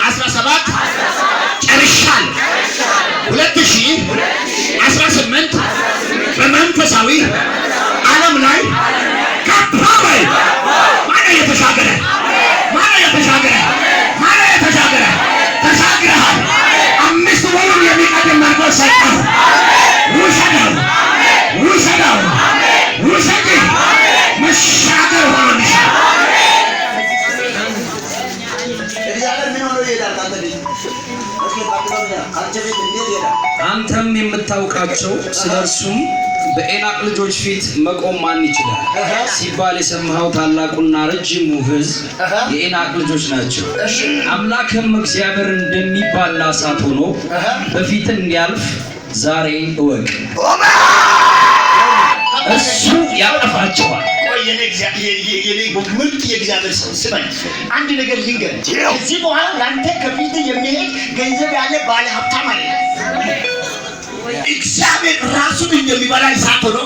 2017 ጨርሻለሁ 2018 በመንፈሳዊ ዓለም ላይ ከፓወር ማን የተሻገረ ተሻግረሃል 5 ወሩን የሚቀድም መንፈስ ሰጠው ውሰደው መሻገር ሆኖልሻል አንተም የምታውቃቸው ስለርሱም በዔናቅ ልጆች ፊት መቆም ማን ይችላል ሲባል የሰማኸው ታላቁና ረጅሙ ሕዝብ የዔናቅ ልጆች ናቸው። አምላክም እግዚአብሔር እንደሚባላ እሳት ሆኖ በፊት እንዲያልፍ ዛሬ እወቅ። እሱ ያጠፋቸዋል። ምርጥ የእግዚአብሔር ሰው ስማኝ፣ አንድ ነገር ልንገር። ከዚህ በኋላ ለአንተ ከፊት የሚሄድ ገንዘብ ያለ ባለ ሀብታም አለ። እግዚአብሔር ራሱን እንደሚበላ እሳት ሆኖ